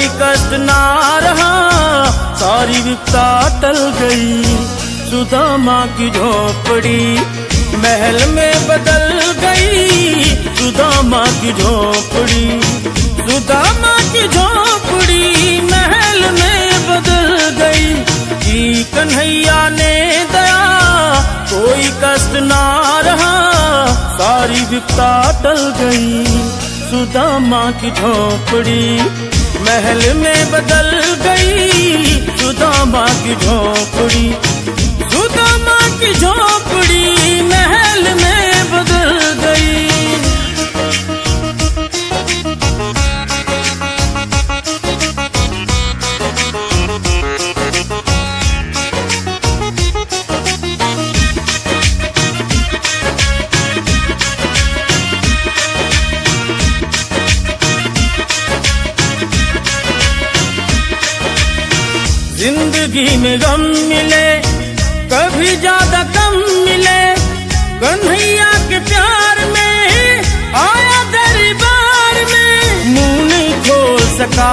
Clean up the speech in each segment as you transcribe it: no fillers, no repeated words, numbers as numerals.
कोई कष्ट ना रहा, सारी विपदा टल गई। सुदामा की झोपड़ी महल में बदल गई, सुदामा की झोपड़ी, सुदामा की झोपड़ी महल में बदल गई। जी कन्हैया ने दया, कोई कष्ट ना रहा, सारी विपदा टल गई। सुदामा की झोपड़ी महल में बदल गई, सुदामा की झोपड़ी, सुदामा की झोपड़ी महल में बदल गई। जिंदगी में गम मिले कभी ज्यादा कम मिले, कन्हैया के प्यार में आया दरबार में। मुंह नहीं खोल सका,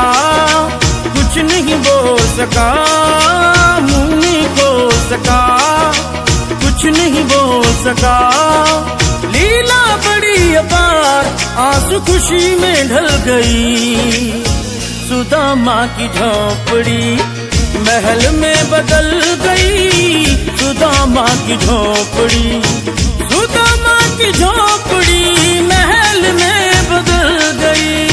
कुछ नहीं बोल सका, मुंह नहीं खोल सका, कुछ नहीं बोल सका। लीला बड़ी अपार, आंसू खुशी में ढल गई। सुदामा की झोपड़ी महल में बदल गई, सुदामा की झोपड़ी, सुदामा की झोपड़ी महल में बदल गई।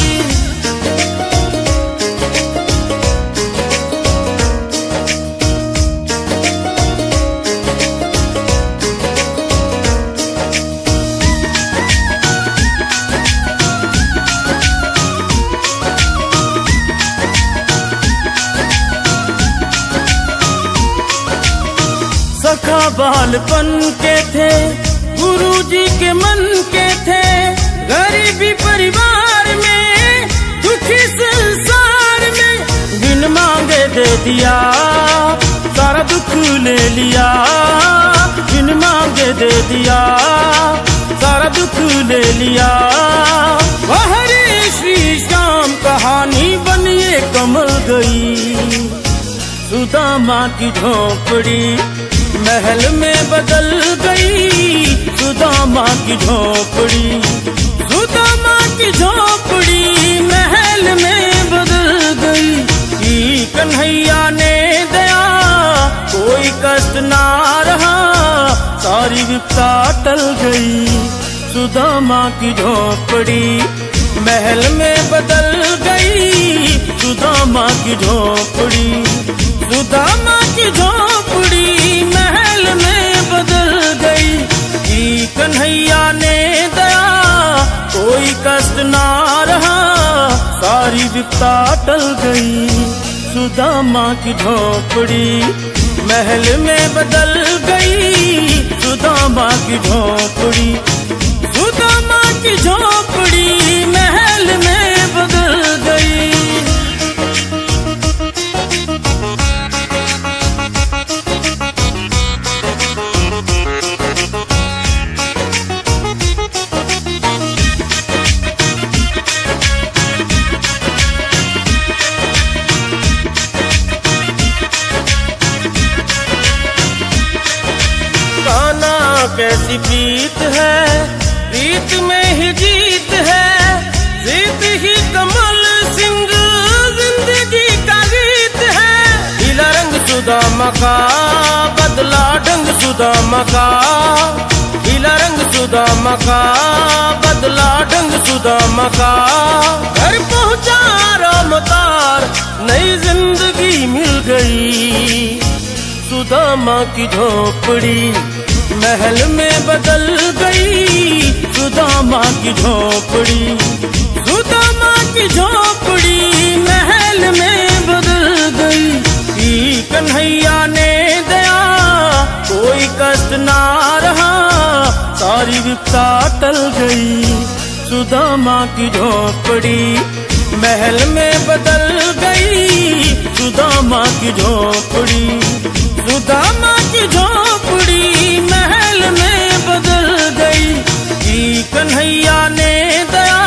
सखा बालपन के थे, गुरुजी के मन के थे, गरीबी परिवार में, दुखी संसार में। बिन मांगे दे दिया, सारा दुख ले लिया, बिन मांगे दे दिया, सारा दुख ले लिया। हरे श्री श्याम कहानी बनिए कमल गई। सुदामा की झोपड़ी महल में बदल गई, सुदामा की झोपड़ी, सुदामा की झोपड़ी महल में बदल गई। कि कन्हैया ने दया, कोई कष्ट ना रहा, सारी विपदा टल गई। सुदामा की झोपड़ी महल में बदल गई, सुदामा की झोपड़ी, सुदामा की झोपड़ी महल में बदल गई। कि कन्हैया ने दया, कोई कष्ट ना रहा, सारी विपदा टल गई। सुदामा की झोपड़ी महल में बदल गई, सुदामा की झोपड़ी, सुदामा की झोपड़ी महल में बदल गई। कैसी प्रीत है, प्रीत में ही जीत है, जीत ही कमल सिंह जिंदगी का गीत है। नीला रंग सुदामा का, बदला ढंग सुदामा का, नीला रंग सुदामा का, बदला ढंग सुदामा का। घर पहुंचा रामतार, नई जिंदगी मिल गई। सुदामा की झोपड़ी महल में बदल गई, सुदामा की झोपड़ी, सुदामा की झोपड़ी महल में बदल गई। कि कन्हैया ने दया, कोई कष्ट ना रहा, सारी विपदा टल गई। सुदामा की झोपड़ी महल में बदल गई, सुदामा की झोपड़ी, सुदामा की झोपड़ी महल में बदल गई। कि कन्हैया ने दया,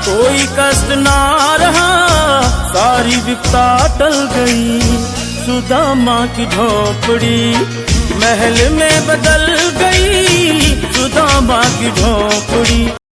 कोई कष्ट ना रहा, सारी विपता टल गई, सुदामा की झोपड़ी महल में बदल गई, सुदामा की झोपड़ी।